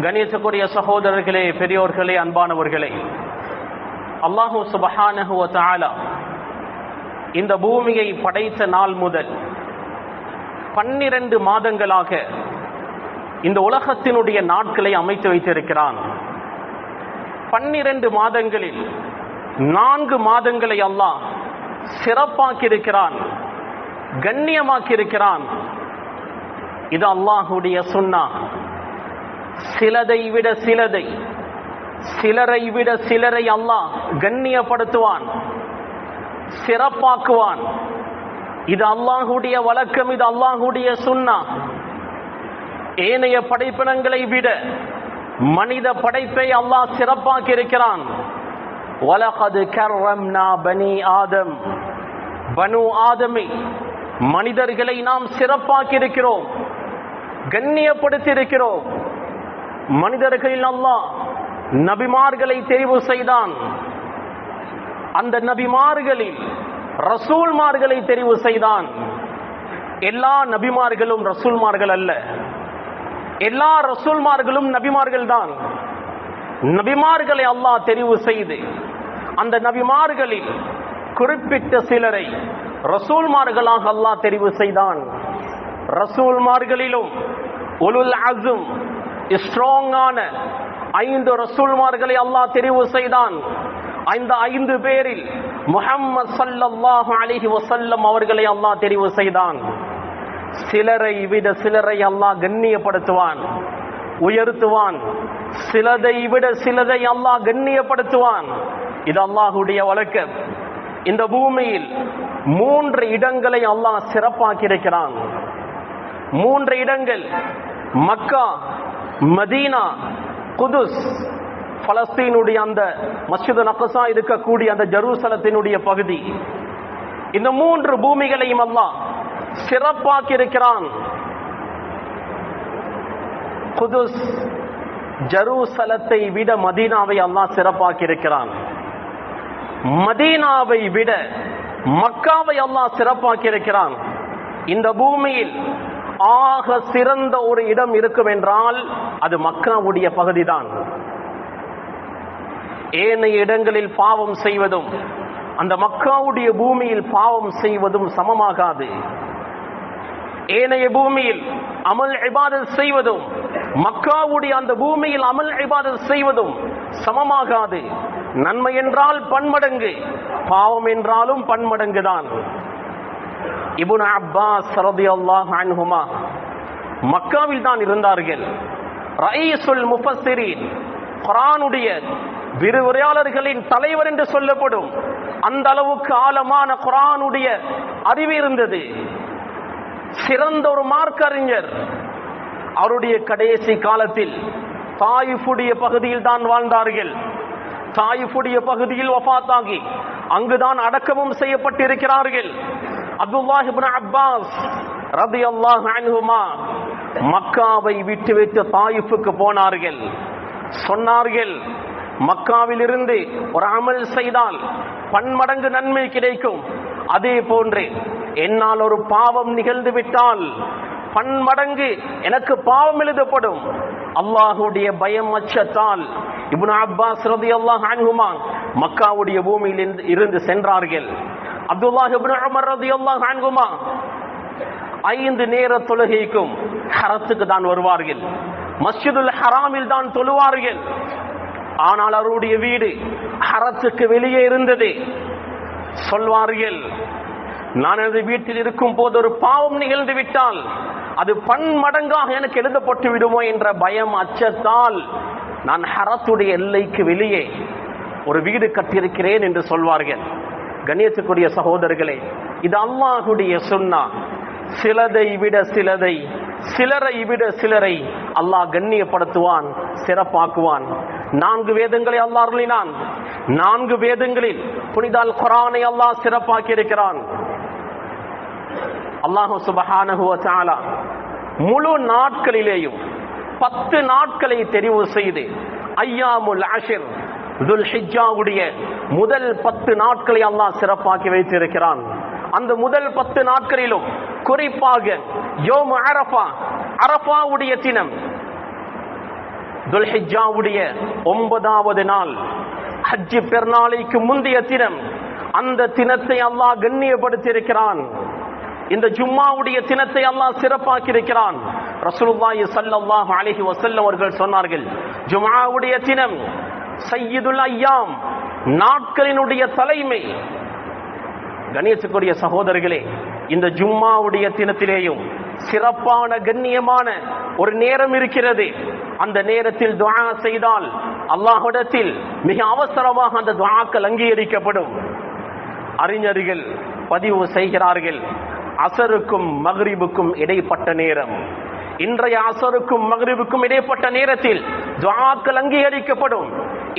கணேசக்குரிய சகோதரர்களே, பெரியோர்களே, அன்பானவர்களே, அல்லாஹு சுப்ஹானஹு வ தஆலா இந்த பூமியை படைத்த நாள் முதல் 12 மாதங்களாக இந்த உலகத்தினுடைய நாட்களை அமைத்து வைத்திருக்கிறான். 12 மாதங்களில் 4 மாதங்களை அல்லாஹ் சிறப்பாக்கியிருக்கிறான், கண்ணியமாக்கியிருக்கிறான். இது அல்லாஹுடைய சுன்னah. சிலதை விட சிலதை, சிலரை விட சிலரை அல்லாஹ் கண்ணியப்படுத்துவான், சிறப்பாக்குவான். இது அல்லாஹுடைய வழக்கம், இது அல்லாஹுடைய சுன்னah. ஏனைய படைப்பினங்களை விட மனித படைப்பை அல்லாஹ் சிறப்பாக்கி இருக்கிறான். வலகத் கர்ரம்னா பனி ஆதம், பனு ஆதமை, மனிதர்களை நாம் சிறப்பாக்கி இருக்கிறோம், கண்ணியப்படுத்தி இருக்கிறோம். மனிதர்களில் அல்லாஹ் நபிமார்களை தெரிவு செய்தான். அந்த நபிமார்களில் ரசூல்மார்களை தெரிவு செய்தான். எல்லா நபிமார்களும் ரசூல்மார்கள் அல்ல, எல்லா ரசூல்மார்களும் நபிமார்கள் தான். நபிமார்களை அல்லாஹ் தெரிவு செய்து அந்த நபிமார்களில் குறிப்பிட்ட சிலரை ரசூல்மார்களாக அல்லாஹ் தெரிவு செய்தான். ரசூல்மார்களிலும் உலுல் அஸம், ஸ்ட்ராங்கான 5 ரசூல்மார்களை அல்லாஹ் தெரிவு செய்தான். இந்த 5 பேரில் முஹம்மது ஸல்லல்லாஹு அலைஹி வஸல்லம் அவர்களை அல்லாஹ் தெரிவு செய்தான். சிலரை விட சிலரை அல்லாஹ் கண்ணியப்படுத்துவான், உயர்த்துவான். சிலதை விட சிலதை அல்லாஹ் கண்ணியப்படுத்துவான். இது அல்லாஹுடைய வழக்கம். இந்த பூமியில் 3 இடங்களை அல்லாஹ் சிறப்பாக்கி இருக்கிறான். 3 இடங்கள்: மக்கா, மதீனா, குதுஸ். பலஸ்தீனுடைய அந்த மஸ்ஜித் அக்ஸா இருக்கக்கூடிய அந்த ஜெருசலத்தினுடைய பகுதி. இந்த 3 பூமிகளையும் அல்லாஹ் சிறப்பாக்கி இருக்கிறான். குதுஸ், ஜெருசலத்தை விட மதீனாவை அல்லாஹ் சிறப்பாக்கி இருக்கிறான். மதீனாவை விட மக்காவை அல்லாஹ் சிறப்பாக்கி இருக்கிறான். இந்த பூமியில் ஆக சிறந்த ஒரு இடம் இருக்கும் என்றால் அது மக்காவுடைய பகுதிதான். ஏனைய இடங்களில் பாவம் செய்வதும் அந்த மக்காவுடைய பூமியில் பாவம் செய்வதும் சமமாகாது. ஏனைய பூமியில் அமல் இபாதத் செய்வதும் மக்காவுடைய அந்த பூமியில் அமல் இபாதத் செய்வதும் சமமாகாது. நன்மை என்றால் பன்மடங்கு, பாவம் என்றாலும் பன்மடங்கு தான். இப்னு அப்பாஸ் ரலியல்லாஹு அன்ஹுமா மக்காவில் தான் இருந்தார்கள். ரயீசுல் முஃபஸ்ஸிரீன், குர்ஆனுடைய விரிவுரையாளர்களின் தலைவர் என்று சொல்லப்படும் அந்த அளவுக்கு ஆழமான குர்ஆனுடைய அறிவு இருந்தது. சிறந்த ஒரு மார்க்க அறிஞர். அவருடைய கடைசி காலத்தில் தாயிஃபுடைய பகுதியில் தான் வாழ்ந்தார்கள். தாயிஃபுடைய பகுதியில் வஃபாத்தாகி அங்குதான் அடக்கமும் செய்யப்பட்டிருக்கிறார்கள். அப்துல்லாஹ் இப்னு அப்பாஸ் ரலியல்லாஹு அன்ஹுமா மக்காவை விட்டுவிட்டு தாயிஃபுக்கு போனார்கள். சொன்னார்கள், மக்காவில் இருந்து ஒரு அமல் செய்தால் பன்மடங்கு நன்மை கிடைக்கும். அதே போன்று என்னால் ஒரு பாவம் நிகழ்ந்து விட்டால் பன்மடங்கு எனக்கு பாவம் எழுதப்படும். அல்லாஹுடைய பயம் அச்சத்தால் இப்னு அப்பாஸ் ரலியல்லாஹு அன்ஹுமா மக்காவுடைய பூமியில் இருந்து சென்றார்கள். அப்துல்லாஹ் இப்னு உமர் ரலியல்லாஹு அன்ஹுமா 5 நேர தொழுகைக்கும் ஹரத்துக்கு தான் வருவார்கள். மஸ்ஜிதுல் ஹராமில் தான் தொழுவார்கள். ஆனால் அவருடைய வீடு ஹரத்துக்கு வெளியே இருந்தது. சொல்வார்கள், நான் எனது வீட்டில் இருக்கும் போது ஒரு பாவம் நிகழ்ந்து விட்டால் அது பன்மடங்காக எனக்கு எழுதப்பட்டு விடுமோ என்ற பயம் அச்சத்தால் நான் ஹரத்துடைய எல்லைக்கு வெளியே ஒரு வீடு கட்டியிருக்கிறேன் என்று சொல்வார்கள். கண்ணியத்துக்குரிய சகோதரர்களே, இது அல்லாஹுடைய சுன்னah. சிலதை விட சிலதை, சிலரை விட சிலரை அல்லாஹ் கண்ணியப்படுத்துவான், சிறப்பாக்குவான். 4 வேதங்களை அல்லாஹ் அருளினான். 4 வேதங்களில் புனித அல் குர்ஆனை அல்லாஹ் சிறப்பாக்கி இருக்கிறான். அல்லாஹ் சுப்ஹானஹு வ தஆலா முழு நாட்களிலேயும் 10 நாட்களை தெரிவு செய்து ஐயாமுல் அஷ்ர், துல் ஹிஜ்ஜாவுடைய முதல் 10 நாட்களை அல்லாஹ் சிறப்பாக்கி வைத்திருக்கிறான். அந்த முதல் 10 நாட்களிலும் குறிப்பாக யோம் அரஃபா, அரஃபாவுடைய தினம், துல்ஹிஜ்ஜாவுடைய 9வது நாள், ஹஜ் பெருநாளைக்கு முந்தைய தினம். அந்த தினத்தை அல்லாஹ் கண்ணியப்படுத்தியிருக்கிறான். இந்த ஜும்மாவுடைய தினத்தை அல்லாஹ் சிறப்பாக்கி இருக்கிறான். ரசூலுல்லாஹி ஸல்லல்லாஹு அலைஹி வஸல்லம் அவர்கள் சொன்னார்கள், ஜும்ஆவுடைய தினம் சய்யிதுல் அய்யாம், நாட்களினுடைய தலைமை. கணேசக்குரிய சகோதரர்களே, இந்த ஜும்மாவுடைய தினத்திலேயும் சிறப்பான கண்ணியமான ஒரு நேரம் இருக்கிறது. அந்த நேரத்தில் துஆ செய்தால் அல்லாஹ்விடத்தில் மிக அவசரமாக அந்த துஆக்கள் அங்கீகரிக்கப்படும். அறிஞர்கள் பதிவு செய்கிறார்கள், அசருக்கும் மக்ரிபுக்கும் இடைப்பட்ட நேரம், இன்றைய அசருக்கும் மக்ரிபுக்கும் இடைப்பட்ட நேரத்தில் துஆக்கள் அங்கீகரிக்கப்படும்.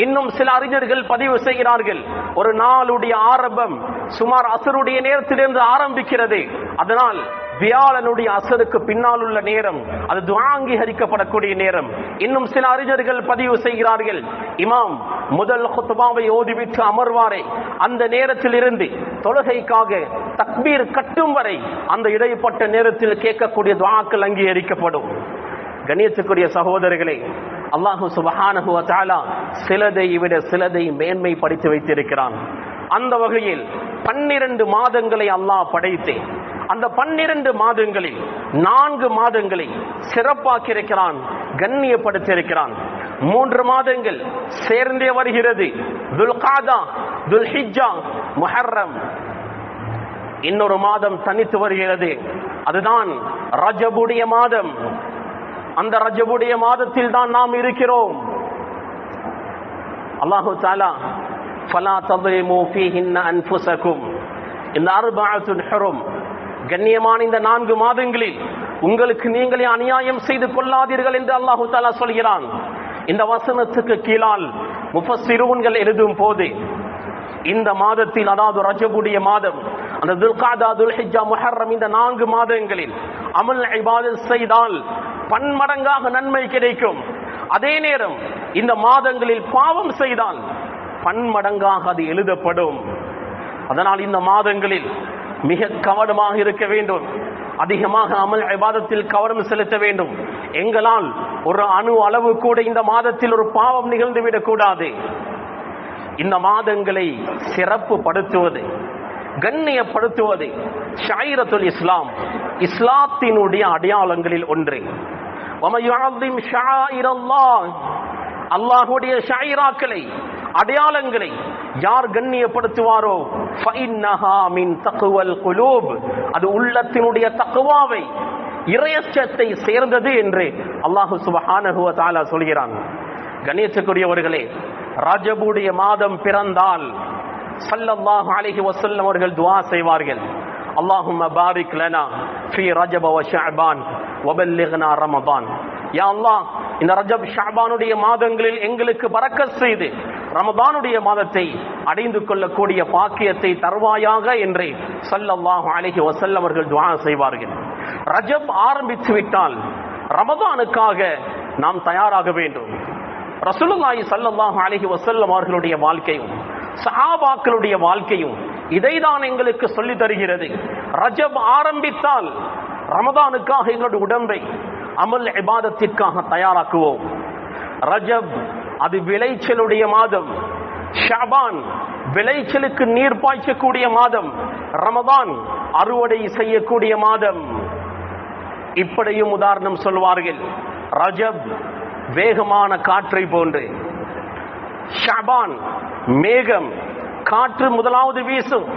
இன்னும் சில அறிஞர்கள் பதிவு செய்கிறார்கள், ஒரு நாளுடைய ஆரம்பம் சுமார் அசருடைய நேரத்திலிருந்து ஆரம்பிக்கிறது. அதனால் வியாழனுடைய அசருக்கு பின்னால் உள்ள நேரம் அது துஆ அங்கீகரிக்கப்படக்கூடிய நேரம். இன்னும் சில அறிஞர்கள் பதிவு செய்கிறார்கள், இமாம் முதல் குத்பாவை ஓதிவிட்டு அமர்வாரே, அந்த நேரத்தில் இருந்து தொழுகைக்காக தக்பீர் கட்டும் வரை அந்த இடைப்பட்ட நேரத்தில் கேட்கக்கூடிய துஆக்கள் அங்கீகரிக்கப்படும். கண்ணியத்துக்குரிய சகோதரர்களே, அல்லாஹு சுப்ஹானஹு வ தஆலா சிலதை விட சிலதை மேன்மை படைத்து வைத்திருக்கிறான். அந்த வகையில் 12 மாதங்களை அல்லாஹ் படைத்து அந்த 12 மாதங்களில் 4 மாதங்களை சிறப்பாக்கியிருக்கிறான், கண்ணியப்படுத்தியிருக்கிறான். 3 மாதங்கள் சேர்ந்தே வருகிறது, துல்காதா, துல்ஹிஜ்ஜா, முஹர்ரம். இன்னொரு மாதம் தனித்து வருகிறது, அதுதான் ரஜபுடைய மாதம். அந்த ரஜபுடைய மாதத்தில் தான் நாம் இருக்கிறோம். அல்லாஹு தஆலா ஃபலா தظلموا فيهن انفسكم, இந்த அர்பஅத்துல் ஹுரும், கண்ணியமான இந்த 4 மாதங்களில் உங்களுக்கு நீங்களே அநியாயம் செய்து கொள்ளாதீர்கள் என்று அல்லாஹு தஆலா சொல்கிறான். இந்த வசனத்துக்கு கீழால் முஃபஸ்ஸிரூன்கள் எழுதும் போது இந்த மாதத்தில், அதாவது ரஜபுடைய மாதம், அந்த துல்காதா, துல்ஹிஜ்ஜா, முஹர்ரம், இந்த 4 மாதங்களில் அமல் இபாதத் செய்தால் பன்மடங்காக நன்மை கிடைக்கும். அதே நேரம் இந்த மாதங்களில் பாவம் செய்தால் பன்மடங்காக அது எழுதப்படும். அதனால் இந்த மாதங்களில் மிக கவனமாக இருக்க வேண்டும், அதிகமாக அமல் இபாதத்தில் கவனம் செலுத்த வேண்டும். எங்களால் ஒரு அணு அளவு கூட இந்த மாதத்தில் ஒரு பாவம் நிகழ்ந்துவிடக் கூடாது. இந்த மாதங்களை சிறப்பு படுத்துவது, கண்ணியப்படுத்துவது ஷாயிரத்துல் இஸ்லாம், இஸ்லாத்தினுடைய அடையாளங்களில் ஒன்று. அல்லாஹுடைய ஷாயிராக்களை, அடையாளங்களை யார் கண்ணியப்படுத்துவாரோ ஃபஇன்னஹா மின் தக்வல் குலூப், அது உள்ளத்தினுடைய தக்வாவை, இறையச்சத்தை சேர்ந்தது என்று அல்லாஹ் சுப்ஹானஹு வ தஆலா சொல்கிறான். கண்ணியத்துக்குரியவர்களே, ரஜபுடைய மாதம் பிறந்தால் ஸல்லல்லாஹு அலைஹி வஸல்லம் அவர்கள் துஆ செய்வார்கள், அல்லாஹும்ம பாரிக் லனா ஃபீ ரஜப வ ஷஅபான் வபல்லிக்னா ரமதான். யா அல்லாஹ், இந்த ரஜப் ஷஅபானுடைய மாதங்களில் எங்களுக்கு பரக்கத் செய்து ரமதானுடைய மாதத்தை அடைந்து கொள்ளக்கூடிய பாக்கியத்தை தருவாயாக என்று ஸல்லல்லாஹு அலைஹி வஸல்லம் அவர்கள் துஆ செய்வார்கள். ரஜப் ஆரம்பித்து விட்டால் ரமதானுக்காக நாம் தயாராக வேண்டும். ரசூலுல்லாஹி ஸல்லல்லாஹு அலைஹி வஸல்லம் அவர்களுடைய வாழ்க்கையும் சஹாபாக்களுடைய வாழ்க்கையும் இதைதான் எங்களுக்கு சொல்லி தருகிறது. ரஜப் ஆரம்பித்தால் ரமதானுக்காக எங்களுடைய உடம்பை அமல் இபாதத்திற்காக தயாராக்குவோம். ரஜப் அது விளைச்சலுடைய மாதம், ஷஅபான் விளைச்சலுக்கு நீர் பாய்ச்சக்கூடிய மாதம், ரமதான் அறுவடை செய்யக்கூடிய மாதம். இப்படியும் உதாரணம் சொல்வார்கள். ரஜப் வேகமான காற்றை போன்று, ஷஅபான் மேகம், காற்று முதலாவது வீசும்,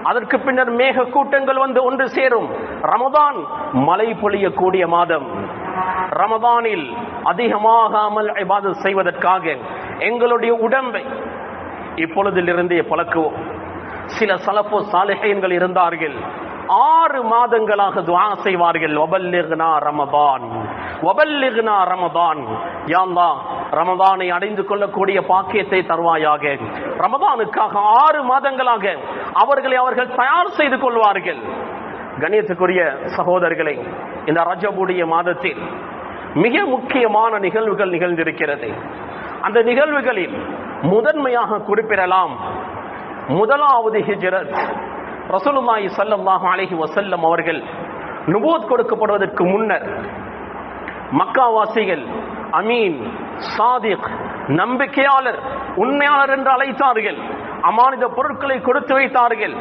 அதற்கு பின்னர் மேக கூட்டங்கள் வந்து ஒன்று சேரும். ரமதான் மழை பொழியக்கூடிய மாதம். ரமதானில் அதிகமாக அமல் இபாதத் செய்வதற்காக எங்களுடைய உடம்பை இப்பொழுதிலிருந்தே பழக்குவோம். சில சலஃபு சாலிஹீன்கள் இருந்தார்கள், 6 மாதங்களாக துஆ செய்வார்கள், வபல்லிக்னா ரமதான், வபல்லிக்னா ரமதான். யா அல்லாஹ், ரமதானை அடைந்து கொள்ளக்கூடிய பாக்கியத்தை தருவாயாக. ரமதானுக்காக 6 மாதங்களாக அவர்கள் தயார் செய்து கொள்வார்கள். கண்ணியத்துக்குரிய சகோதரர்களே, இந்த ரஜபுடைய மாதத்தில் மிக முக்கியமான நிகழ்வுகள் நிகழ்ந்திருக்கிறது. அந்த நிகழ்வுகளில் முதன்மையாக குறிப்பிடலாம், முதலாவது ஹிஜ்ரத். ரசூலுல்லாஹி ஸல்லல்லாஹு அலைஹி வஸல்லம் அவர்கள் நுபுவத் கொடுக்கப்படுவதற்கு முன்னர் மக்காவாசிகள் அமீன், சாதிக், நம்பிக்கையாளர், உண்மையாளர் என்று அழைத்தார்கள். அமானித பொருட்களை கொடுத்து வைத்தார்கள்.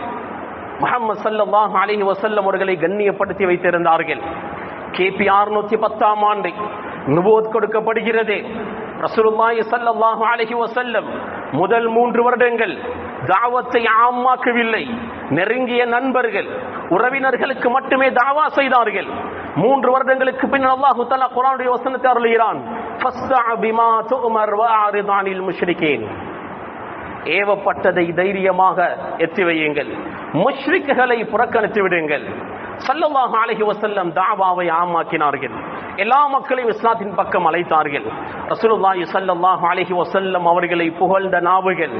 முஹம்மது ஸல்லல்லாஹு அலைஹி வஸல்லம் அவர்களை கண்ணியப்படுத்தி வைத்திருந்தார்கள். கிபி 610 ஆண்டு நுபுவத் கொடுக்கப்படுகிறது. ரசூலுல்லாஹி ஸல்லல்லாஹு அலைஹி வஸல்லம் முதல் 3 வருடங்கள் தாவத்தை ஆமாக்கவில்லை. நெருங்கிய நண்பர்கள், உறவினர்களுக்கு மட்டுமே தாவா செய்தார்கள். 3 வருடங்களுக்கு பின்னர் அல்லாஹ் தஆலா குர்ஆனுடைய வசனத்தை அருளுகிறான், ஃபஸ்தஅ பிமா துஅமர் வஅரித் அனில் முஷ்ரிகீன். ஏவப்பட்டதை தைரியமாக எத்தி வையுங்கள், முஷ்ரிக்குகளை புறக்கணித்து விடுங்கள். ஸல்லல்லாஹு அலைஹி வஸல்லம் தாவாவை ஆமாக்கினார்கள். எல்லா மக்களையும் இஸ்லாத்தின் பக்கம் அழைத்தார்கள். ரசூலுல்லாஹி ஸல்லல்லாஹு அலைஹி வஸல்லம் அவர்களை புகழ்ந்த நாவுகள்,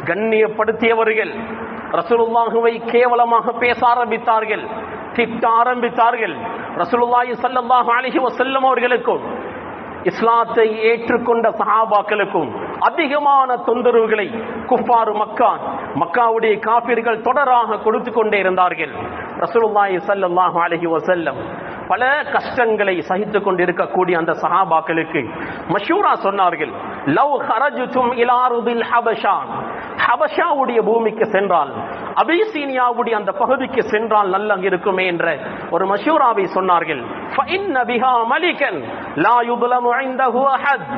கண்ணியப்படுத்தியவர்கள் ரசூலுல்லாஹுவை கேவலமாக பேச ஆரம்பித்தார்கள், திட்ட ஆரம்பித்தார்கள். ரசூலுல்லாஹி ஸல்லல்லாஹு அலைஹி வஸல்லம் அவர்களுக்கும் இஸ்லாத்தை ஏற்றுக்கொண்ட சஹாபாக்களுக்கும் அதிகமான தொந்தரவுகளை குஃபாரு மக்காவுடைய காபிர்கள் தொடராக கொடுத்து கொண்டே இருந்தார்கள். ரசூலுல்லாஹி ஸல்லல்லாஹு அலைஹி வஸல்லம் பல கஷ்டங்களை சகித்துக் கொண்டிருக்கக்கூடிய அந்த சஹாபாக்களுக்கு மஷூரா சொன்னார்கள், லவ் ஹரஜ்தும் இலா அர்தில் ஹபஷா, ஹபஷாவுடைய பூமிக்கு சென்றால், அபிசீனியாவுடைய அந்த பகுதிக்கு சென்றால் நல்லா இருக்குமே என்ற ஒரு மஷூராவை சொன்னார்கள். ஃபஇன்ன பிஹா மலிகன் லா யுظلمு இன்தஹு அஹத்,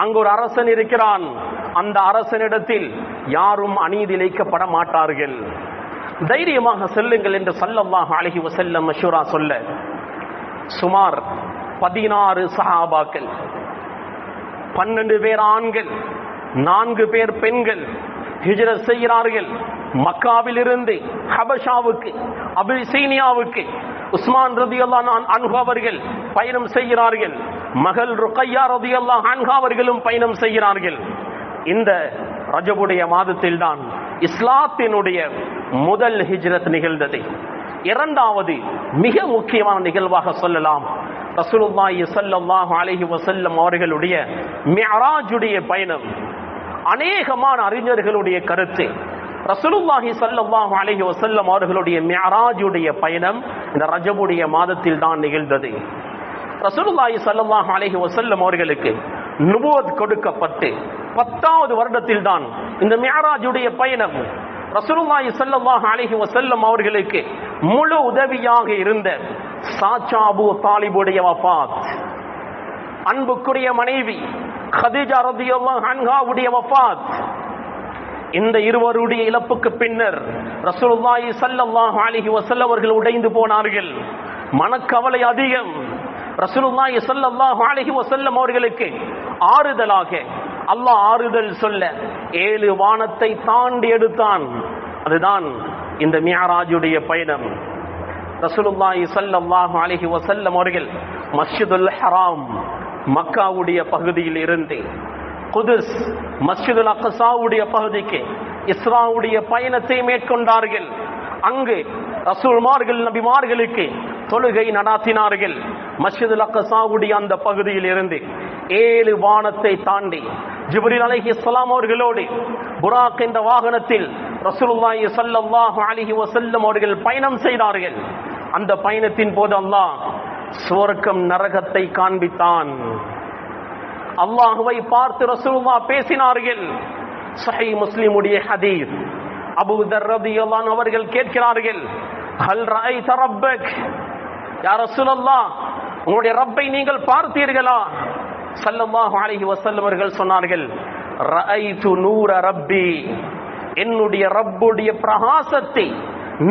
அங்கு ஒரு அரசன் இருக்கிறான், அந்த அரசனிடத்தில் யாரும் அநீதி இழைக்கப்பட மாட்டார்கள், தைரியமாக செல்லுங்கள் என்று ஸல்லல்லாஹு அலைஹி வஸல்லம் மஷூரா சொல்ல, சுமார் 16 சஹாபாக்கள், 12 பேர் ஆண்கள், 4 பேர் பெண்கள் ஹிஜ்ரத் செய்கிறார்கள். மக்காவில் இருந்து ஹபஷாவுக்கு, அபிசீனியாவுக்கு உஸ்மான் ரலியல்லாஹு அன்ஹு அவர்கள் பயணம் செய்கிறார்கள். மகள் ருக்கையா ரலியல்லாஹு அன்ஹா அவர்களும் பயணம் செய்கிறார்கள். இந்த ரஜபுடைய மாதத்தில் தான் இஸ்லாத்தினுடைய முதல் ஹிஜ்ரத் நிகழ்ந்தது. இரண்டாவது மிக முக்கியமான நிகழ்வாக சொல்லலாம், ரசூலுல்லாஹி ஸல்லல்லாஹு அலைஹி வஸல்லம் அவர்களுடைய மிஅராஜுடைய பயணம். அநேகமான அறிஞர்களுடைய கருத்து, ரசூலுல்லாஹி ஸல்லல்லாஹு அலைஹி வஸல்லம் அவர்களுடைய மிஅராஜுடைய பயணம் இந்த ரஜபுடைய மாதத்தில் தான் நிகழ்ந்தது. ரசூலுல்லாஹி ஸல்லல்லாஹு அலைஹி வஸல்லம் அவர்களுக்கு நுபுவத் கொடுக்கப்பட்டு 10வது வருடத்தில் தான் இந்த மிஅராஜுடைய பயணம். ரசூலுல்லாஹி ஸல்லல்லாஹு அலைஹி வஸல்லம் அவர்களுக்கு முழு உதவியாக இருந்த சாச்சா அபூ தாலிபுடைய வஃபாத், அன்புக்குரிய மனைவி கதீஜா ரலியல்லாஹு அன்ஹாவுடைய வஃபாத், இந்த இருவருடைய இழப்புக்கு பின்னர் ரசூலுல்லாஹி ஸல்லல்லாஹு அலைஹி வஸல்லம் அவர்கள் உடைந்து போனார்கள். மனக்கவலை அதிகம். ரசூலுல்லாஹி ஸல்லல்லாஹு அலைஹி வஸல்லம் அவர்களுக்கு ஆறுதலாக அல்லாஹ் ஆறுதல் சொல்ல 7 வானத்தை தாண்டி எடுத்தான். அதுதான் இந்த மிஅராஜுடைய பயணம். ரசூலுல்லாஹி ஸல்லல்லாஹு அலைஹி வஸல்லம் அவர்கள் மஸ்ஜிதுல் ஹராம் மக்காவுடைய பகுதியில் இருந்து குதுஸ் மஸ்ஜிதுல் அக்ஸாவுடைய பகுதிக்கு இஸ்ராவுடைய பயணத்தை மேற்கொண்டார்கள். அங்கு ரசூல்மார்கள் நபிமார்களுக்கு தொழுகை நடாத்தினார்கள். மஸ்ஜிதுல் அக்ஸாவுடைய அந்த பகுதியில் இருந்து 7 வானத்தை தாண்டி ஜிப்ரீல் அலைஹிஸ்ஸலாம் அவர்களோடு புராக் என்ற வாகனத்தில் ரசூலுல்லாஹி ஸல்லல்லாஹு அலைஹி வஸல்லம் அவர்கள் பயணம் செய்தார்கள். அந்த பயணத்தின் போது அல்லாஹ் சுவர்க்கம் நரகத்தை காண்பித்தான். அல்லாஹ்வை பார்த்து ரசூலுல்லாஹ் பேசினார்கள். சஹீஹ் முஸ்லிமுடைய ஹதீஸ். அபூ தர் ரலியல்லாஹு அன்ஹு அவர்கள் கேட்கிறார்கள், ஹல் ரஅய்த ரப்பக், யா ரசூலல்லாஹ் உங்களுடைய ரப்பை நீங்கள் பார்த்தீர்களா? ஸல்லல்லாஹு அலைஹி வஸல்லம் அவர்கள் சொன்னார்கள், ரஅய்து நூர ரப்பி, என்னுடைய ரப்புடைய பிரகாசத்தை,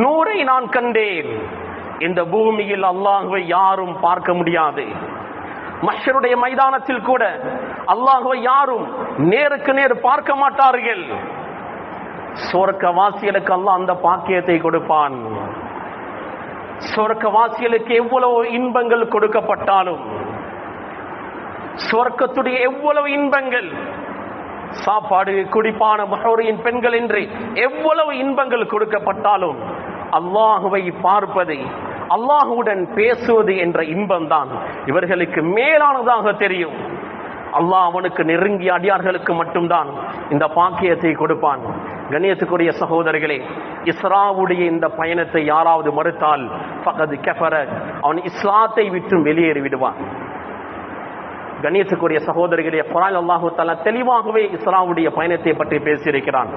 நூரை நான் கண்டேன். இந்த பூமியில் அல்லாஹ்வை யாரும் பார்க்க முடியாது. மஹ்ஷருடைய மைதானத்தில் கூட அல்லாஹ்வை யாரும் நேருக்கு நேர் பார்க்க மாட்டார்கள். சொர்க்கவாசிகளுக்கு அல்லாஹ் அந்த பாக்கியத்தை கொடுப்பான். சொர்க்கவாசிகளுக்கு எவ்வளவு இன்பங்கள் கொடுக்கப்பட்டாலும், சொர்க்கத்துடைய எவ்வளவு இன்பங்கள், சாப்பாடு, குடிப்பான, மஹூரின் பெண்கள் என்று எவ்வளவு இன்பங்கள் கொடுக்கப்பட்டாலும், அல்லாஹுவை பார்ப்பது, அல்லாஹுடன் பேசுவது என்ற இன்பம் தான் இவர்களுக்கு மேலானதாக தெரியும். அல்லாஹ் அவனுக்கு நெருங்கிய அடியார்களுக்கு மட்டும்தான் இந்த பாக்கியத்தை கொடுப்பான். கண்ணியத்துக்குரிய சகோதரர்களே, இஸ்ராவுடைய இந்த பயணத்தை யாராவது மறுத்தால் ஃபகத் கஃபர, அவன் இஸ்லாத்தை விட்டு வெளியேறி விடுவான். கண்ணியத்துக்குரிய சகோதரிகளே, குர்ஆன் அல்லாஹ் தஆலா தெளிவாகவே இஸ்ராவுடைய பயணத்தை பற்றி பேசியிருக்கிறான்.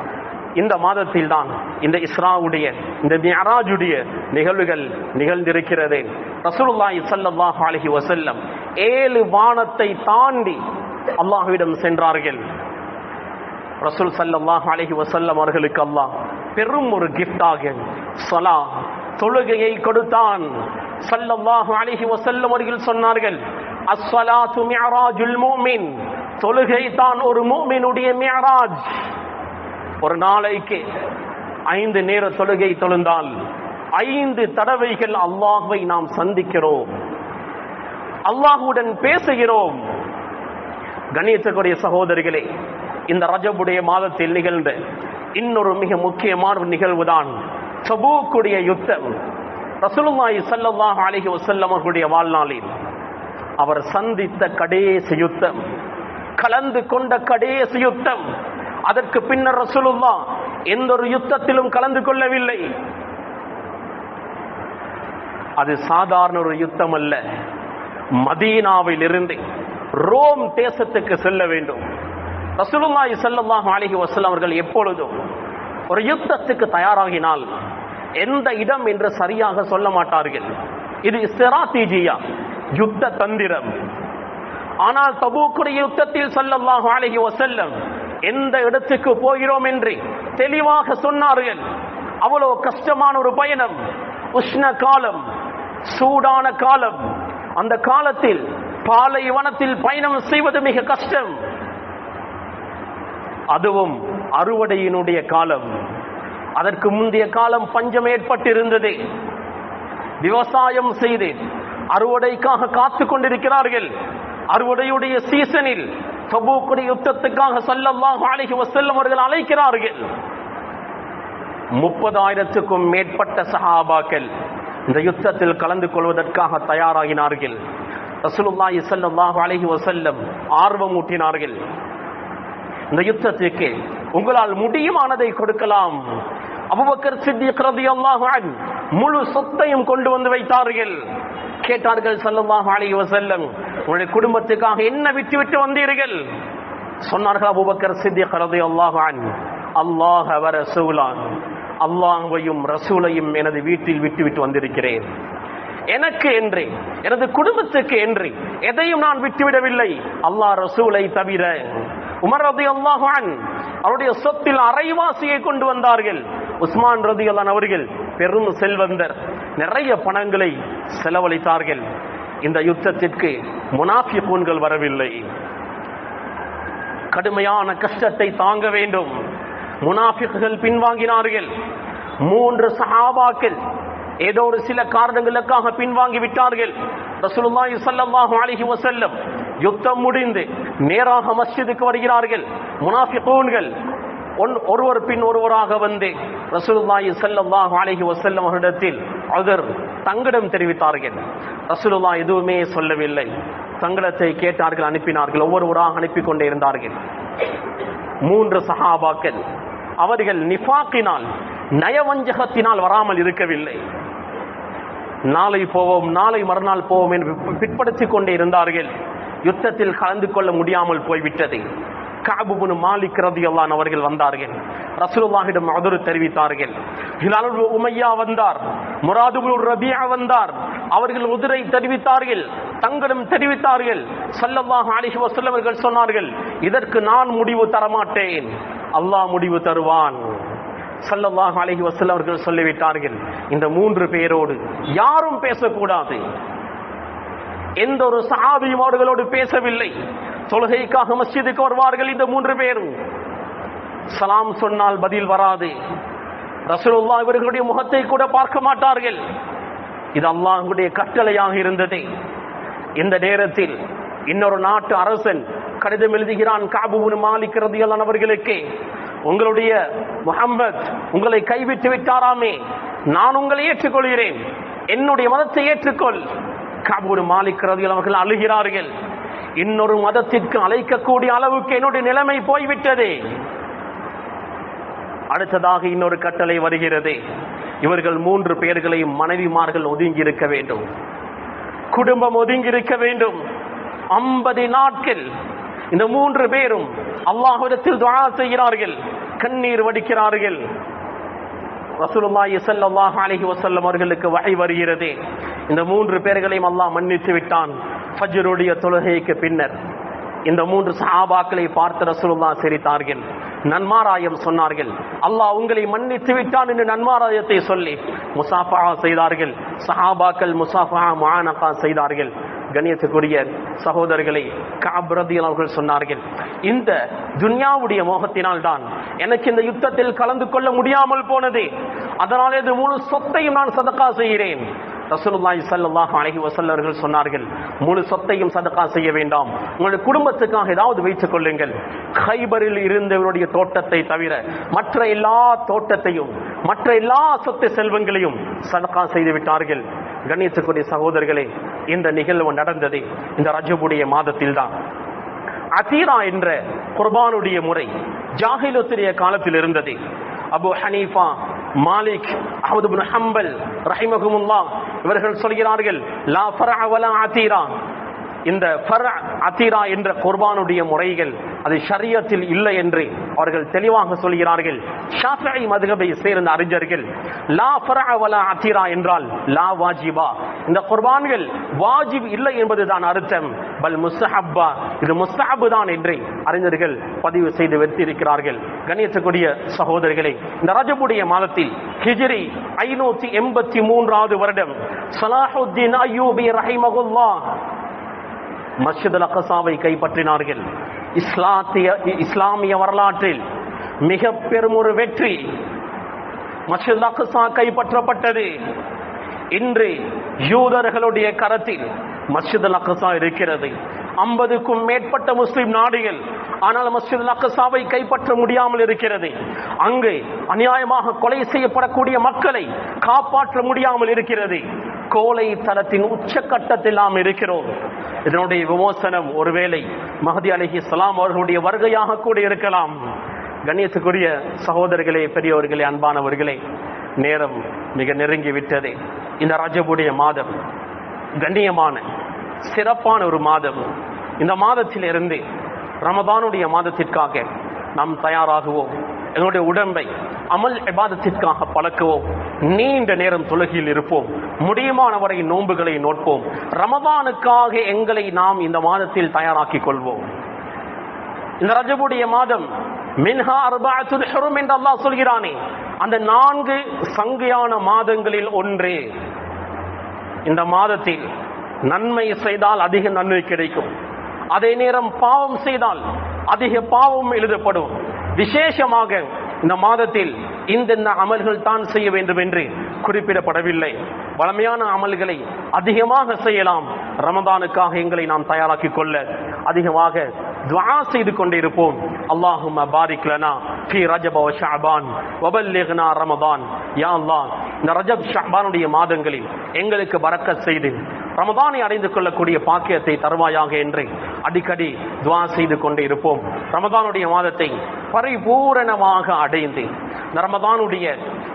இந்த மாதத்தில் தான் இந்த இஸ்ராவுடைய இந்த மிஅராஜுடைய நிகழ்வுகள் நிகழ்ந்திருக்கிறது. ரசூலுல்லாஹி ஸல்லல்லாஹு அலைஹி வஸல்லம் 7 வானத்தை தாண்டி அல்லாஹ்விடம் சென்றார்கள். ரசூல் ஸல்லல்லாஹு அலைஹி வஸல்லம் அவர்களுக்கு அல்லாஹ் பெரும் ஒரு கிஃப்டாக ஸலாத் தொழுகையை கொடுத்தான். ஸல்லல்லாஹு அலைஹி வஸல்லம் அவர்கள் சொன்னார்கள், அஸ்ஸலாத்து மிஅராஜுல் முஃமின், தொழுகை தான் ஒரு முஃமினுடைய மிஅராஜ். ஒரு நாளைக்கு 5 நேர தொழுகை தொழுந்தால் 5 தடவைகள் அல்லாஹ்வை நாம் சந்திக்கிறோம், அல்லாஹ்வுடன் பேசுகிறோம். கண்ணியத்துக்குரிய சகோதரிகளே, இந்த ரஜபுடைய மாதத்தில் நிகழ்ந்த இன்னொரு மிக முக்கியமான நிகழ்வுதான் தபூக்குடைய யுத்தம். ரசூலுல்லாஹி ஸல்லல்லாஹு அலைஹி வஸல்லம் அவர்களுடைய வாழ்நாளில் அவர் சந்தித்த கடைசி யுத்தம், கலந்து கொண்ட கடைசி யுத்தம். அதற்கு பின்னர் ரசூலுல்லாஹ் எந்த ஒரு யுத்தத்திலும் கலந்து கொள்ளவில்லை. அது சாதாரண ஒரு யுத்தம் அல்ல. மதீனாவில் இருந்து ரோம் தேசத்துக்கு செல்ல வேண்டும். ரசூலுல்லாஹி ஸல்லல்லாஹு அலைஹி வஸல்லம் அவர்கள் எப்பொழுதும் ஒரு யுத்தத்துக்கு தயாராகினால் எந்த இடம் என்று சரியாக சொல்ல மாட்டார்கள். இது ஸ்ட்ராட்டஜியா, யுத்த தந்திரம். ஆனால் தபூக்குடைய யுத்தத்தில் ஸல்லல்லாஹு அலைஹி வஸல்லம் எந்த இடத்துக்கு போகிறோம் என்று தெளிவாக சொன்னார்கள். அவ்வளவு கஷ்டமான ஒரு பயணம், உஷ்ண காலம், சூடான காலம். அந்த காலத்தில் பாலைவனத்தில் பயணம் செய்வது மிக கஷ்டம். அதுவும் அறுவடையினுடைய காலம். அதற்கு முந்தைய காலம் பஞ்சம் ஏற்பட்டிருந்தது. விவசாயம் செய்து அறுவடைக்காக காத்து கொண்டிருக்கிறார்கள். அறுவடையுடைய சீசனில் தபூக்குடைய யுத்தத்துக்காக ஸல்லல்லாஹு அலைஹி வஸல்லம் அவர்கள் அழைக்கிறார்கள். 30,000க்கும் மேற்பட்ட சஹாபாக்கள் இந்த யுத்தத்தில் கலந்து கொள்வதற்காக தயாராகினார்கள். ரசூலுல்லாஹி ஸல்லல்லாஹு அலைஹி வஸல்லம் ஆர்வம் ஊட்டினார்கள். இந்த யுத்தத்துக்கு உங்களால் முடியுமானதை கொடுக்கலாம். அபூபக்கர் சித்திக் ரலியல்லாஹு அன்ஹு முழு சொத்தையும் கொண்டு வந்து வைத்தார்கள். கேட்டார்கள், ஸல்லல்லாஹு அலைஹி வஸல்லம், உங்களுடைய குடும்பத்துக்காக என்ன விட்டு வந்தீர்கள்? சொன்னார்கள் அபூபக்கர் சித்திக் ரலியல்லாஹு அன்ஹு, அல்லாஹ் வ ரசூலன், அல்லாஹ்வையும் ரசூலையும் எனது வீட்டில் விட்டு வந்திருக்கிறேன். எனக்கு என்று, எனது குடும்பத்துக்கு என்று எதையும் நான் விட்டுவிடவில்லை, அல்லாஹ் ரசூலை தவிர. உமர் ரலியல்லாஹு அன்ஹு அவருடைய சொத்தில் அரைவாசியை கொண்டு வந்தார்கள். உஸ்மான் ரலியல்லாஹு அன்ஹு அவர்கள் பெரும் செல்வந்தர், நிறைய பணங்களை செலவழித்தார்கள். இந்த யுத்தத்திற்கு முனாஃபிகூன்கள் வரவில்லை. கடுமையான கஷ்டத்தை தாங்க வேண்டும். முனாஃபிக்குகள் பின்வாங்கினார்கள். 3 சஹாபாக்கள் ஏதோ ஒரு சில காரணங்களுக்காக பின்வாங்கி விட்டார்கள். ரசூலுல்லாஹி ஸல்லல்லாஹு அலைஹி வஸல்லம் யுத்தம் முடிந்து நேராக மஸ்ஜிதுக்கு வருகிறார்கள். முனாஃபிகூன்கள் ஒருவர் பின் ஒருவராக வந்து ரசூலுல்லாஹி ஸல்லல்லாஹு அலைஹி வஸல்லம் அவரிடத்தில் அதர் தங்கடம் தெரிவித்தார்கள். ரசூலுல்லாஹ் எதுவுமே சொல்லவில்லை. தங்கடத்தை கேட்டார்கள், அனுப்பினார்கள். ஒவ்வொருவராக அனுப்பி கொண்டே இருந்தார்கள். 3 சஹாபாக்கள் அவர்கள் நிஃபாக்கினால், நயவஞ்சகத்தினால் வராமல் இருக்கவில்லை. நாளை போவோம், நாளை மறுநாள் போவோம் என்று பிற்படுத்திக் கொண்டே இருந்தார்கள். யுத்தத்தில் கலந்து கொள்ள முடியாமல் போய்விட்டது. கஅப் இப்னு மாலிக் ரலியல்லாஹு அன்ஹு அவர்கள் வந்தார்கள். ரசூலுல்லாஹிடம் உதுர் தெரிவித்தார்கள். ஹிலால் இப்னு உமையா வந்தார், முராத் இப்னு ரபியா வந்தார். அவர்கள் உதுரை தெரிவித்தார்கள், தங்களும் தெரிவித்தார்கள். ஸல்லல்லாஹு அலைஹி வஸல்லம் அவர்கள் சொன்னார்கள், இதற்கு நான் முடிவு தரமாட்டேன், அல்லாஹ் முடிவு தருவான். ஸல்லல்லாஹு அலைஹி வஸல்லம் அவர்கள் சொல்லிவிட்டார்கள், இந்த 3 பேரோடு யாரும் பேசக்கூடாது. எந்த ஒரு சஹாபியும் அவர்களோடு பேசவில்லை. தொழுகைக்காக மஸ்ஜிதுக்கு வருவார்கள் இந்த 3 பேரும். சலாம் சொன்னால் பதில் வராது. ரசூலுல்லாஹ் இவர்களுடைய முகத்தை கூட பார்க்க மாட்டார்கள். இது அல்லாஹ்வுடைய கட்டளையாக இருந்தது. இந்த நேரத்தில் இன்னொரு நாட்டு அரசன் கடிதம் எழுதுகிறான் கஅப் இப்னு மாலிக் ரலியல்லாஹு அன்ஹு அவர்களுக்கு, உங்களுடைய முஹம்மத் உங்களை கைவிட்டு விட்டாராமே, நான் உங்களை ஏற்றுக்கொள்கிறேன், என்னுடைய மதத்தை ஏற்றுக்கொள். கஅப் இப்னு மாலிக் ரலியல்லாஹு அன்ஹு அவர்கள் அழுகிறார்கள், இன்னொரு மதத்திற்கு அழைக்கக்கூடிய அளவுக்கு என்னுடைய நிலைமை போய்விட்டது. அடுத்ததாக இன்னொரு கட்டளை வருகிறது, இவர்கள் 3 பேர்களையும் மனைவிமார்கள் ஒதுங்கி இருக்க வேண்டும், குடும்பம் ஒதுங்கி இருக்க வேண்டும். 50 நாட்கள் இந்த 3 பேரும் அல்லாஹ்விடத்தில் துஆ செய்கிறார்கள், கண்ணீர் வடிக்கிறார்கள். ரசூலுல்லாஹி ஸல்லல்லாஹு அலைஹி வஸல்லம் அவர்களுக்கு வஹி வருகிறது. இந்த 3 பேர்களையும் அல்லாஹ் மன்னித்து விட்டான். ஃபஜ்ருடைய தொழுகைக்கு பின்னர் இந்த 3 சஹாபாக்களை பார்த்து ரசூலுல்லாஹ் சிரித்தார்கள், நன்மாராயம் சொன்னார்கள். அல்லாஹ் உங்களை மன்னித்து விட்டான் என்று நன்மாராயத்தை சொல்லி முசாஃபஹா செய்தார்கள். சஹாபாக்கள் முசாஃபஹா முஆனகா செய்தார்கள். கண்ணியத்துக்குரிய சகோதரர்களை, கஅப் ரலியல்லாஹு அவர்கள் சொன்னார்கள், இந்த துன்யாவுடைய மோகத்தினால் தான் எனக்கு இந்த யுத்தத்தில் கலந்து கொள்ள முடியாமல் போனது. அதனாலே இது முழு சொத்தையும் நான் சதகா செய்கிறேன். ரசூலுல்லாஹி ஸல்லல்லாஹு அலைஹி வஸல்லம் அவர்கள் சொன்னார்கள், முழு சொத்தையும் சதகா செய்ய வேண்டாம், உங்களுடைய குடும்பத்துக்காக ஏதாவது வைத்துக் கொள்ளுங்கள். கைபரில் இருந்தவருடைய தோட்டத்தை தவிர மற்ற எல்லா தோட்டத்தையும் மற்ற எல்லா சொத்து செல்வங்களையும் சதகா செய்து விட்டார்கள். கண்ணியத்துக்குரிய சகோதரர்களே, இந்த நிகழ்வு நடந்தது இந்த ரஜபுடைய மாதத்தில் தான். அதீரா என்ற குர்பானுடைய முறை ஜாஹிலியத்துடைய காலத்தில் இருந்தது. அபு ஹனீஃபா, மாலிக், அஹ்மத் இப்னு ஹம்பல் ரஹிமஹுமுல்லாஹ் இவர்கள் சொல்கிறார்கள், லா ஃபர்அ வலா அதீரா. இந்த ஃபர்அ அதீரா என்ற குர்பானுடைய முறைகள் அது ஷரியத்தில் இல்லை என்று அவர்கள் தெளிவாக சொல்கிறார்கள். ஷாஃபிஈ மத்ஹபை சேர்ந்த அறிஞர்கள் லா ஃபர்அ வலா அதீரா என்றால் லா வாஜிபா, இந்த குர்பான்கள் வாஜிப் இல்லை என்பதுதான் அர்த்தம். பல் முஸ்தஹப்பா, இது முஸ்தஹப் தான் என்று அறிஞர்கள் பதிவு செய்து வைத்திருக்கிறார்கள். கண்ணியத்துக்குரிய சகோதரர்களே, இந்த ரஜபுடைய மாதத்தில் ஹிஜ்ரி 583வது வருடம் ஸலாஹுத்தீன் அய்யூபி ரஹிமஹுல்லாஹ் மஸ்ஜித் அல்-அக்ஸாவை கைப்பற்றினார்கள். இஸ்லாமிய வரலாற்றில் மிக பெரும் ஒரு வெற்றி. மஸ்ஜித் அல்-அக்ஸா கைப்பற்றப்பட்டது. இன்று யூதர்களுடைய கரத்தில் மஸ்ஜித் அல்-அக்ஸா இருக்கிறது. 50க்கும் மேற்பட்ட முஸ்லிம் நாடுகள், ஆனால் மஸ்ஜித் அல்-அக்ஸாவை கைப்பற்ற முடியாமல் இருக்கிறது. அங்கு அநியாயமாக கொலை செய்யப்படக்கூடிய மக்களை காப்பாற்ற முடியாமல் இருக்கிறது. கோலை தரத்தின் உச்சக்கட்டத்தில் நாம் இருக்கிறோம். இதனுடைய விமோசனம் ஒருவேளை மஹதி அலைஹிஸ்ஸலாம் அவர்களுடைய வருகையாக கூட இருக்கலாம். கண்ணியத்துக்குரிய சகோதரர்களே, பெரியவர்களே, அன்பானவர்களே, நேரம் மிக நெருங்கி விட்டது. இந்த ரஜபுடைய மாதம் கண்ணியமான சிறப்பான ஒரு மாதம். இந்த மாதத்திலிருந்து ரமதானுடைய மாதத்திற்காக நாம் தயாராகுவோம். எங்களுடைய உடம்பை அமல் இபாதத்திற்காக பழக்குவோம். நீண்ட நேரம் தொழுகையில் இருப்போம். முடியுமானவரை நோன்புகளை நோட்போம். ரமதானுக்காக எங்களை நாம் இந்த மாதத்தில் தயாராக்கிக் கொள்வோம். இந்த ரஜபுடைய மாதம் மின்ஹா அர்பஅத்துல் ஹுரும் என்று அல்லாஹ் சொல்கிறானே, அந்த 4 சங்கையான மாதங்களில் ஒன்று. இந்த மாதத்தில் நன்மை செய்தால் அதிக நன்மை கிடைக்கும். அதே நேரம் பாவம் செய்தால் அதிக பாவம் எழுதப்படும். விசேஷமாக இந்த மாதத்தில் இந்த அமல்கள் தான் செய்ய வேண்டும் என்று குறிப்பிடப்படவில்லை. வளமையான அமல்களை அதிகமாக செய்யலாம். ரமதானுக்காக எங்களை நாம் தயாராக்கிக் கொள்ள அதிகமாக துஆ செய்து கொண்டே இருப்போம். அல்லாஹும்ம பாரிக் லனா ஃபீ ரஜப வ ஷஅபான் வபல்லிக்னா ரமதான். யா அல்லாஹ், இந்த ரஜப் ஷஅபானுடைய மாதங்களில் எங்களுக்கு பரக்கத் செய்து ரமதானை அடைந்து கொள்ளக்கூடிய பாக்கியத்தை தருவாயாக என்று அடிக்கடி துஆ செய்து கொண்டே இருப்போம். ரமதானுடைய மாதத்தை பரிபூரணமாக அடைந்து ரமதானுடைய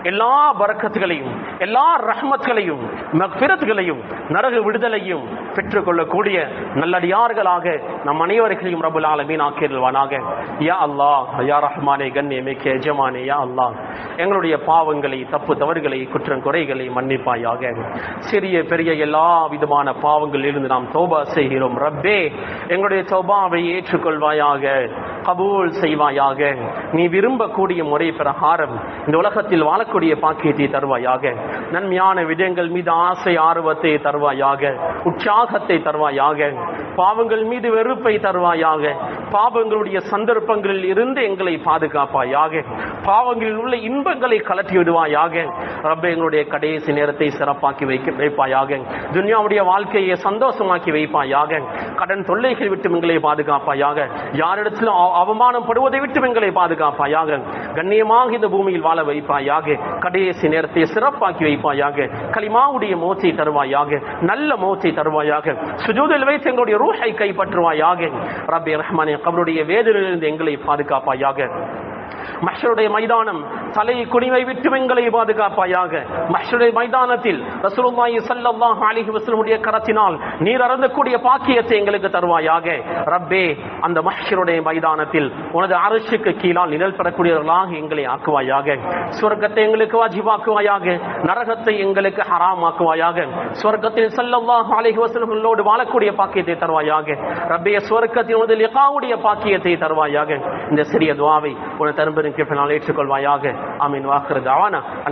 எல்லா பரக்கத்துகளையும் எல்லா ரஹ்மத்களையும் மக்ஃபிரத்களையும் நரக விடுதலையும் பெற்றுக்கொள்ளக்கூடிய நல்லடியார்களாக நம் அனைவர்களையும் ரப்பல் ஆலமீன் ஆக்கியருள்வானாக. யா அல்லாஹ், யா ரஹ்மானே, கண்ணியமிக்க எஜமானே, யா அல்லாஹ், எங்களுடைய பாவங்களை, தப்பு தவறுகளை, குற்றம் குறைகளை மன்னிப்பாயாக. சிறிய பெரிய எல்லா விதமான பாவங்களில் இருந்து நாம் தௌபா செய்கிறோம். ரப்பே, எங்களுடைய தௌபாவை ஏற்றுக்கொள்வாயாக, கபூல் செய்வாயாக. நீ விரும்பக்கூடிய முறை பிரகாரம் இந்த உலகத்தில் வாழக்கூடிய பாக்கியத்தை தருவாயாக. நன்மையான விடயங்கள் மீது ஆசை ஆர்வத்தை தருவாயாக, உற்சாகத்தை தருவாயாக. பாவங்கள் மீது வெறுப்பை தருவாயாக. பாவங்களுடைய சந்தர்ப்பங்களில் இருந்து எங்களை பாதுகாப்பாயாக. பாவங்களில் உள்ள இன்பங்களை கலட்டி விடுவாயாக. ரப்பே, எங்களுடைய கடைசி நேரத்தை சிறப்பாக்கி வைப்பாயாக. துன்யாவுடைய வாழ்க்கையை சந்தோஷமாக்கி வைப்பாயாக. கடன் தொல்லைகள் விட்டு எங்களை பாதுகாப்பாயாக. யாரிடத்திலும் அவமானம் படுவதை விட்டு எங்களை பாதுகாப்பாயாக. கண்ணியமாக இந்த பூமியில் வாழ வைப்பாயாக. கடைசி நேரத்தை சிறப்பாக்கி வைப்பாயாக. கலிமாவுடைய மௌத்தை தருவாயாக. நல்ல மௌத்தை தருவாயாக. சுஜூதில் வைத்து எங்களுடைய ரூஹை கைப்பற்றுவாயாக. ரப்பே ரஹ்மானே, கபருடைய வேதனையிலிருந்து எங்களை பாதுகாப்பாயாக. மஹ்ஷருடைய மைதானம் தலை குனிவை விட்டு எங்களை பாதுகாப்பாயாக. மஹ்ஷருடைய மைதானத்தில் ரசூலுல்லாஹி ஸல்லல்லாஹு அலைஹி வஸல்லம் கரத்தினால் நீர் அருந்தக்கூடிய பாக்கியத்தை எங்களுக்கு தருவாயாக. ரப்பே, அந்த மஹ்ஷருடைய மைதானத்தில் உனது அர்ஷுக்கு கீழால் நிழல் பெறக்கூடியவர்களாக எங்களை ஆக்குவாயாக. சுவர்க்கத்தை எங்களுக்கு வாஜிபாக்குவாயாக, நரகத்தை எங்களுக்கு ஹராமாக்குவாயாக. சுவர்க்கத்தில் ஸல்லல்லாஹு அலைஹி வஸல்லமோடு வாழக்கூடிய பாக்கியத்தை தருவாயாக. ரப்பே, சுவர்க்கத்தில் உனது லிகாவுடைய பாக்கியத்தை தருவாயாக. இந்த சிறிய துஆவை உனது தரும்பெரும் கிருபையினால் ஏற்றுக்கொள்வாயாக. ஆமீன். வாஹிரு தஅவானா